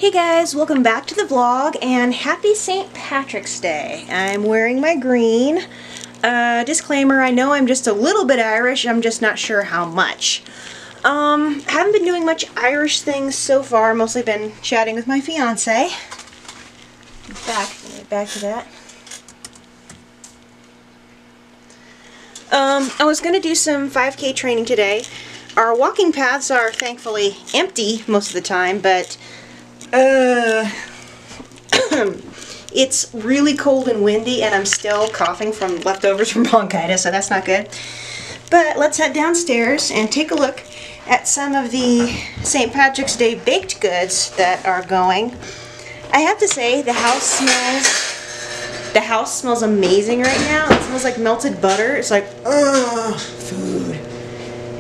Hey guys, welcome back to the vlog and happy St. Patrick's Day. I'm wearing my green. Disclaimer, I know I'm just a little bit Irish, I'm just not sure how much. Haven't been doing much Irish things so far, mostly been chatting with my fiance. Back to that. I was going to do some 5K training today. Our walking paths are thankfully empty most of the time, but it's really cold and windy and I'm still coughing from leftovers from bronchitis, so that's not good. But let's head downstairs and take a look at some of the St. Patrick's Day baked goods that are going. I have to say the house smells amazing right now. It smells like melted butter. It's like, ugh, food.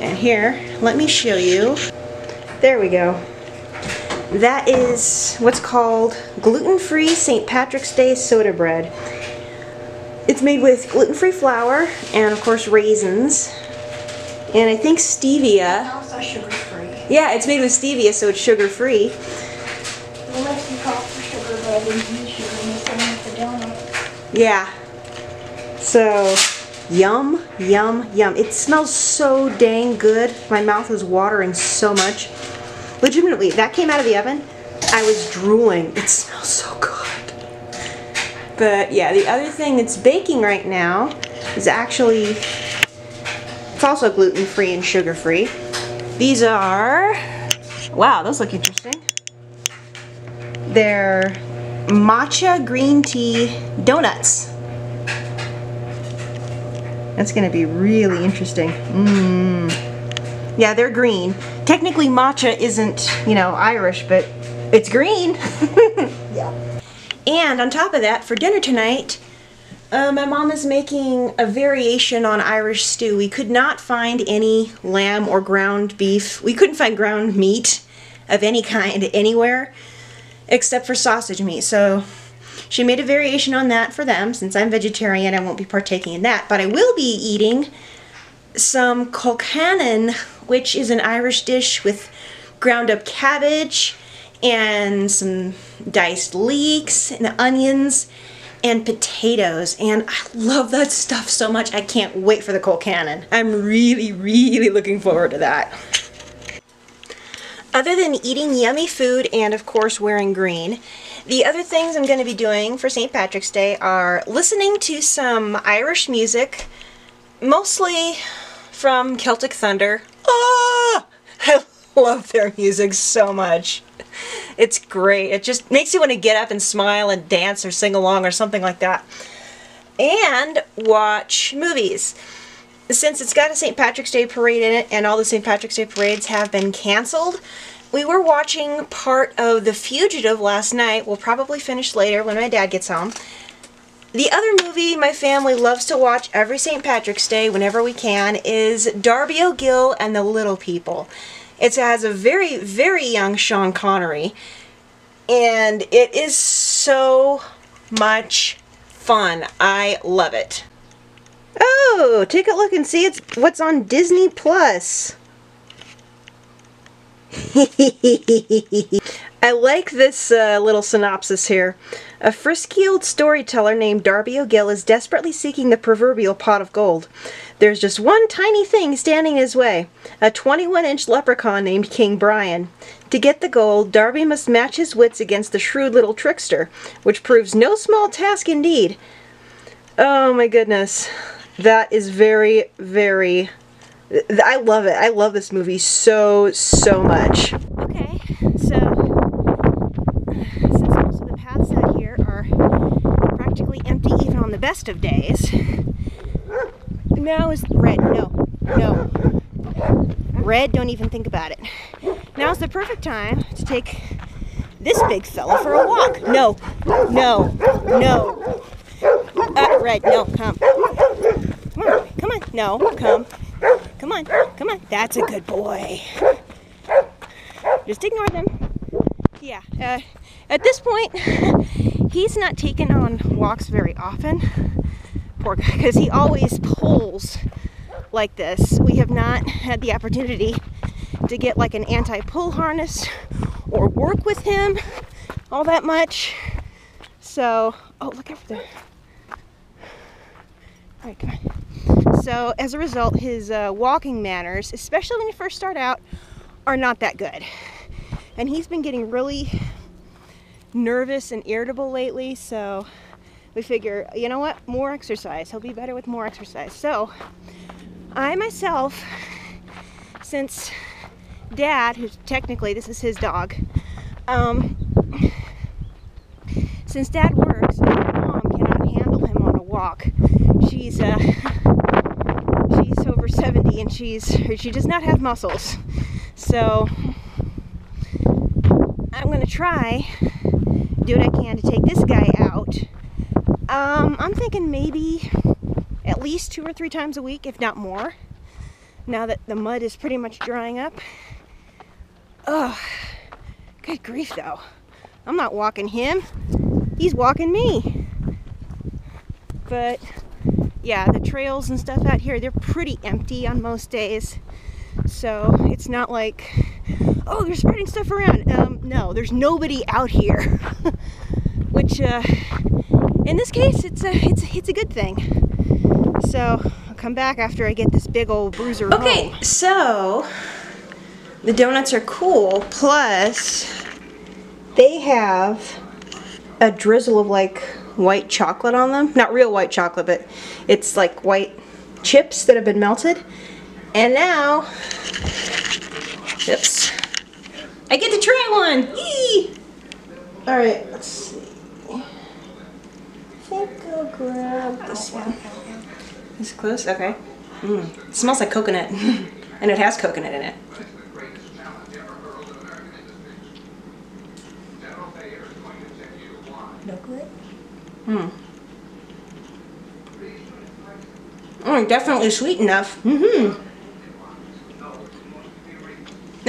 And here, let me show you. There we go. That is what's called gluten-free St. Patrick's Day soda bread. It's made with gluten-free flour and, of course, raisins. And I think stevia. It's also sugar-free. Yeah, it's made with stevia, so it's sugar-free. Unless you call for sugar bread and use sugar in the same with the donut. Yeah. So, yum, yum, yum. It smells so dang good. My mouth is watering so much. Legitimately, that came out of the oven. I was drooling. It smells so good. But yeah, the other thing that's baking right now is actually, it's also gluten-free and sugar-free. These are, wow, those look interesting. They're matcha green tea donuts. That's going to be really interesting. Yeah, they're green. Technically matcha isn't, you know, Irish, but it's green. Yeah. And on top of that, for dinner tonight, my mom is making a variation on Irish stew. We could not find any lamb or ground beef. We couldn't find ground meat of any kind anywhere except for sausage meat. So she made a variation on that for them. Since I'm vegetarian, I won't be partaking in that. But I will be eating some colcannon, which is an Irish dish with ground up cabbage and some diced leeks and onions and potatoes, and I love that stuff so much. I can't wait for the colcannon. I'm really, really looking forward to that. Other than eating yummy food and of course wearing green, the other things I'm going to be doing for St. Patrick's Day are listening to some Irish music, mostly from Celtic Thunder. Ah! I love their music so much. It's great. It just makes you want to get up and smile and dance or sing along or something like that. And watch movies. Since it's got a St. Patrick's Day parade in it and all the St. Patrick's Day parades have been canceled, we were watching part of The Fugitive last night. We'll probably finish later when my dad gets home. The other movie my family loves to watch every St. Patrick's Day whenever we can is Darby O'Gill and the Little People. It has a very, very young Sean Connery, and it is so much fun. I love it. Oh, take a look and see what's on Disney Plus. I like this little synopsis here. A frisky old storyteller named Darby O'Gill is desperately seeking the proverbial pot of gold. There's just one tiny thing standing in his way, a 21-inch leprechaun named King Brian. To get the gold, Darby must match his wits against the shrewd little trickster, which proves no small task indeed. Oh my goodness. That is very, very... I love it. I love this movie so, so much. Okay, so since most of the paths out here are practically empty even on the best of days, now is red. No. Red, don't even think about it. Now's the perfect time to take this big fella for a walk. No. Red, no, come. Come on. No, come. Come on. That's a good boy. Just ignore them. Yeah, at this point, he's not taken on walks very often. Poor guy, because he always pulls like this. We have not had the opportunity to get like an anti-pull harness or work with him all that much. So, oh, look over there. All right, come on. So, as a result, his walking manners, especially when you first start out, are not that good. And he's been getting really nervous and irritable lately, so we figure, you know what, more exercise. He'll be better with more exercise. So, I myself, since Dad, who's technically, this is his dog, since Dad works, and my mom cannot handle him on a walk. She's over 70 and she does not have muscles. So I'm gonna try, do what I can to take this guy out. I'm thinking maybe at least 2 or 3 times a week, if not more, now that the mud is pretty much drying up. Ugh, good grief though. I'm not walking him, he's walking me. But yeah, the trails and stuff out here, they're pretty empty on most days. So it's not like, oh, they're spreading stuff around. No, there's nobody out here. Which, in this case, it's a good thing. So I'll come back after I get this big old bruiser home. Okay, so the donuts are cool. Plus, they have a drizzle of like white chocolate on them. Not real white chocolate, but it's like white chips that have been melted. And now, oops, I get to try one. Yee! All right, let's see. I think I'll grab this one. Is it close? Okay. It smells like coconut, and it has coconut in it. Definitely sweet enough. And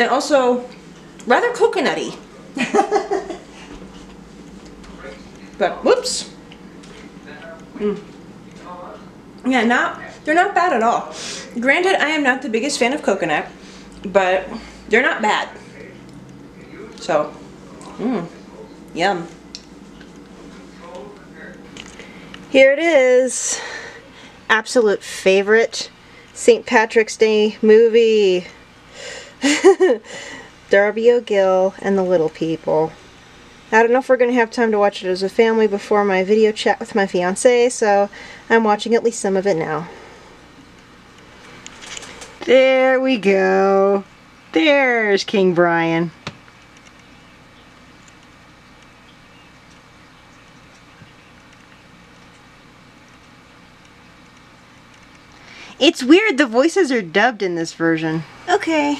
also rather coconutty. But whoops. Yeah, they're not bad at all. Granted, I am not the biggest fan of coconut, but they're not bad. So, yum. Here it is. Absolute favorite St. Patrick's Day movie. Darby O'Gill and the Little People. I don't know if we're going to have time to watch it as a family before my video chat with my fiance, so I'm watching at least some of it now. There we go. There's King Brian. It's weird, the voices are dubbed in this version. Okay,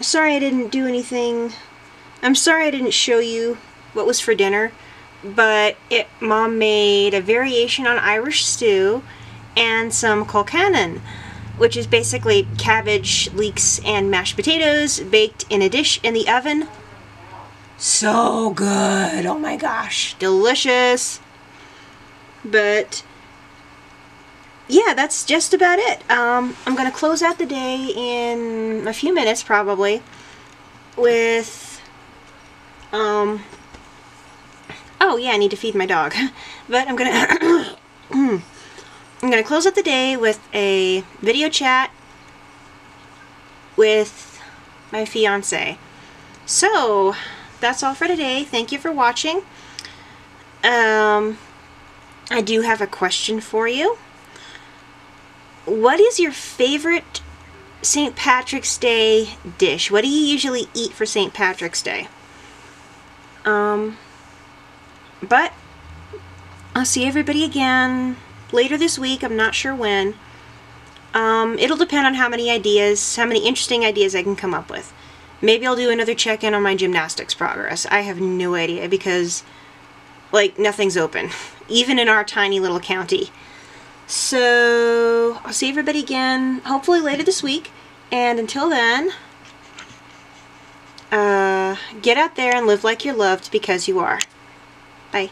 sorry I didn't do anything. I'm sorry I didn't show you what was for dinner, but Mom made a variation on Irish stew and some colcannon, which is basically cabbage, leeks, and mashed potatoes baked in a dish in the oven. So good! Oh my gosh, delicious! But yeah, that's just about it. I'm going to close out the day in a few minutes, probably, with, oh yeah, I need to feed my dog. But I'm going to, I'm going to close out the day with a video chat with my fiance. So, that's all for today. Thank you for watching. I do have a question for you. What is your favorite St. Patrick's Day dish? What do you usually eat for St. Patrick's Day? But I'll see everybody again later this week. I'm not sure when. It'll depend on how many interesting ideas I can come up with. Maybe I'll do another check-in on my gymnastics progress. I have no idea because, like, nothing's open. Even in our tiny little county. So, I'll see everybody again, hopefully later this week, and until then, get out there and live like you're loved because you are. Bye.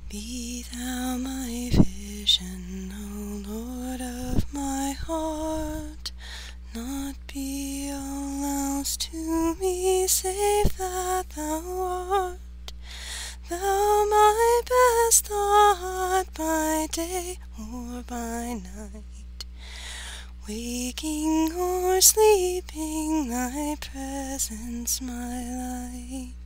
Be thou my vision, O Lord of my heart, not be all else to me save that thou art. Thou my best thought by day or by night, waking or sleeping, thy presence my light.